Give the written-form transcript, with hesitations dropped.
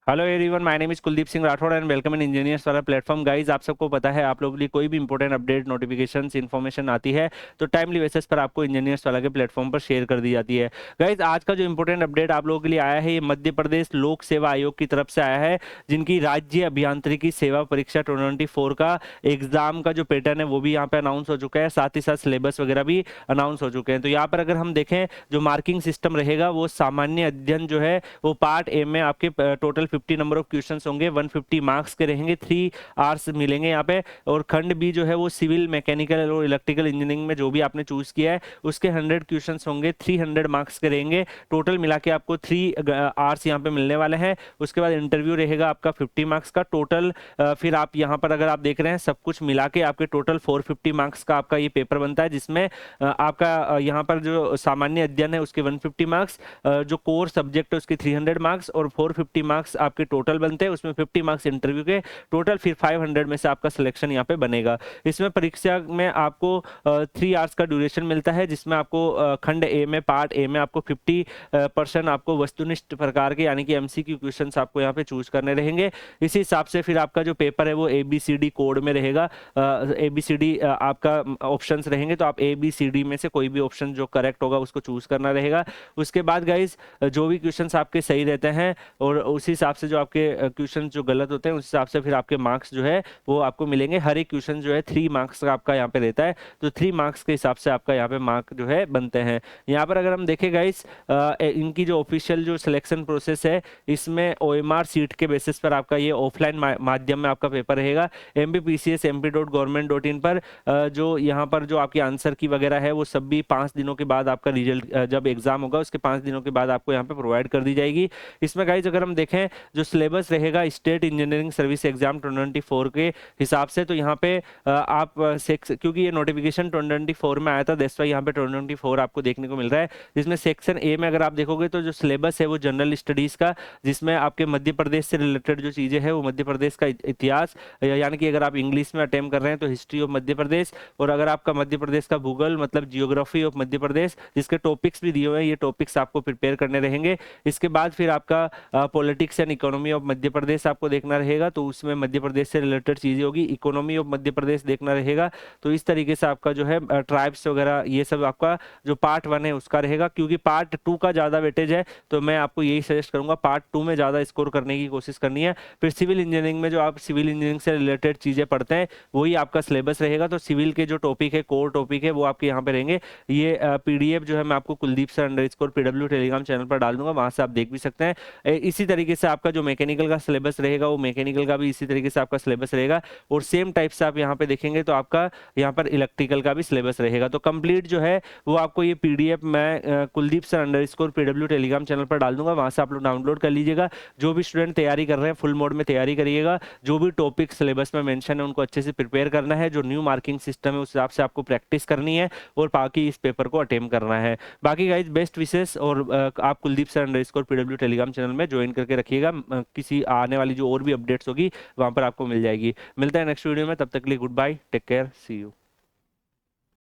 Hello everyone, my name is Kuldeep Singh Rathore and welcome in engineers वाला platform. Guys, आप सबको पता है, आप लोगों के लिए कोई भी इंपॉर्टेंट अपडेट, नोटिफिकेशंस, इन्फॉर्मेशन आती है तो टाइमली बेसिस पर आपको इंजीनियर्स वाला के प्लेटफॉर्म पर शेयर कर दी जाती है। गाइज, आज का जो इंपॉर्टेंट अपडेट आप लोगों के लिए आया है, ये मध्य प्रदेश लोक सेवा आयोग की तरफ से आया है, जिनकी राज्य अभियांत्रिकी सेवा परीक्षा 2024 का एग्जाम का जो पैटर्न है वो भी यहाँ पे अनाउंस हो चुका है, साथ ही साथ सिलेबस वगैरह भी अनाउंस हो चुके हैं। तो यहाँ पर अगर हम देखें, जो मार्किंग सिस्टम रहेगा वो सामान्य अध्ययन जो है वो पार्ट ए में आपके टोटल 50 नंबर ऑफ क्वेश्चंस होंगे, 150 मार्क्स के रहेंगे, 3 आवर्स मिलेंगे यहाँ पे। और खंड बी जो है वो सिविल, मैकेनिकल और इलेक्ट्रिकल इंजीनियरिंग में जो भी आपने चूज किया है उसके 100 क्वेश्चंस होंगे, 300 मार्क्स के रहेंगे। टोटल मिला के आपको 3 आवर्स यहाँ पे मिलने वाले हैं। उसके बाद इंटरव्यू रहेगा आपका 50 मार्क्स का टोटल। फिर आप यहाँ पर अगर आप देख रहे हैं, सब कुछ मिला के आपके टोटल 450 मार्क्स का आपका ये पेपर बनता है, जिसमें आपका यहाँ पर जो सामान्य अध्ययन है उसके 150 मार्क्स, जो कोर सब्जेक्ट है उसके 300 मार्क्स और 450 मार्क्स आपके टोटल बनते हैं। उसमें 50 मार्क्स इंटरव्यू के, टोटल फिर 500 में से आपका सिलेक्शन यहाँ पे बनेगा। इसमें परीक्षा में आपको 3 आवर्स का ड्यूरेशन मिलता है, जिसमें आपको खंड ए में, पार्ट ए में आपको 50% आपको वस्तुनिष्ठ प्रकार के यानी कि एमसीक्यू क्वेश्चंस आपको यहाँ पे चूज करने रहेंगे। इसी हिसाब से फिर आपका जो पेपर है वो ABCD कोड में रहेगा। ABCD आपका ऑप्शंस रहेंगे, तो आप ABCD में से कोई भी ऑप्शन जो करेक्ट होगा उसको चूज करना रहेगा। उसके बाद गाइज, जो भी क्वेश्चंस आपके सही रहते हैं और उसी हिसाब से जो आपके क्वेश्चन जो गलत होते हैं उस हिसाब से फिर आपके मार्क्स जो है वो आपको मिलेंगे। हर एक क्वेश्चन जो है 3 मार्क्स का आपका यहाँ पे रहता है, तो 3 मार्क्स के हिसाब से आपका यहाँ पे मार्क जो है बनते हैं। यहाँ पर अगर हम देखें गाइस, इनकी जो ऑफिशियल जो सिलेक्शन प्रोसेस है, इसमें OMR सीट के बेसिस पर आपका ये ऑफलाइन माध्यम में आपका पेपर रहेगा। mbpcs.mp.government.in पर जो यहाँ पर जो आपकी आंसर की वगैरह है वो सब भी 5 दिनों के बाद आपका रिजल्ट, जब एग्जाम होगा उसके 5 दिनों के बाद आपको यहाँ पे प्रोवाइड कर दी जाएगी। इसमें गाइज अगर हम देखें, जो सिलेबस रहेगा स्टेट इंजीनियरिंग सर्विस एग्जाम 2024 के हिसाब से, तो यहाँ पे आप क्योंकि ये नोटिफिकेशन 2024 में आया था, दैट्स व्हाई यहाँ पे 2024 आपको देखने को मिल रहा है। जिसमें सेक्शन ए में अगर आप देखोगे तो जो सिलेबस है वो जनरल स्टडीज का, जिसमें आपके मध्य प्रदेश से रिलेटेड जो चीजें हैं वो मध्य प्रदेश का इतिहास, यानी कि अगर आप इंग्लिश में अटेम्प्ट कर रहे हैं तो हिस्ट्री ऑफ मध्य प्रदेश, और अगर आपका मध्य प्रदेश का भूगोल मतलब जियोग्राफी ऑफ मध्य प्रदेश, जिसके टॉपिक्स भी दिए हुए हैं, ये टॉपिक्स आपको प्रिपेयर करने रहेंगे। इसके बाद फिर आपका politics and economy of Madhya Pradesh आपको देखना रहेगा, तो उसमें मध्य प्रदेश से रिलेटेड चीजें होगी। इकोनॉमी ऑफ मध्य प्रदेश देखना रहेगा, तो इस तरीके से आपका जो है ट्राइब्स वगैरह ये सब आपका जो पार्ट 1 है उसका रहेगा। क्योंकि पार्ट 2 का ज्यादा वेटेज है, तो मैं आपको यही सजेस्ट करूंगा पार्ट 2 में ज्यादा स्कोर करने की कोशिश करनी है। फिर सिविल इंजीनियरिंग में जो आप सिविल इंजीनियरिंग से रिलेटेड चीजें पढ़ते हैं वही आपका सिलेबस रहेगा। तो सिविल के जो टॉपिक है, कोर टॉपिक है, वो आपके यहाँ पे रहेंगे। ये PDF जो है मैं आपको Kuldeep sir _PW Telegram channel पर डाल दूंगा, वहां से आप देख भी सकते हैं। इसी तरीके से आपका जो मैकेनिकल का सिलेबस रहेगा वो मैकेनिकल का भी इसी तरीके से आपका सिलेबस रहेगा, और सेम टाइप से आप यहाँ पे देखेंगे तो आपका यहाँ पर इलेक्ट्रिकल का भी सिलेबस रहेगा। तो कंप्लीट जो है वो आपको ये PDF मैं Kuldeep sir _PW Telegram channel पर डाल दूंगा, वहां से आप लोग डाउनलोड कर लीजिएगा। जो भी स्टूडेंट तैयारी कर रहे हैं फुल मोड में तैयारी करिएगा, जो भी टॉपिक सिलेबस में मेंशन है उनको अच्छे से प्रिपेयर करना है। जो न्यू मार्किंग सिस्टम है उस हिसाब से आपको प्रैक्टिस करनी है और बाकी इस पेपर को अटेम्प्ट करना है। बाकी गाइज बेस्ट विशेष, और आप Kuldeep sir _PW Telegram channel में ज्वाइन करके रखिएगा। किसी आने वाली जो और भी अपडेट्स होगी वहां पर आपको मिल जाएगी। मिलता है नेक्स्ट वीडियो में, तब तक के लिए goodbye, take care, see you.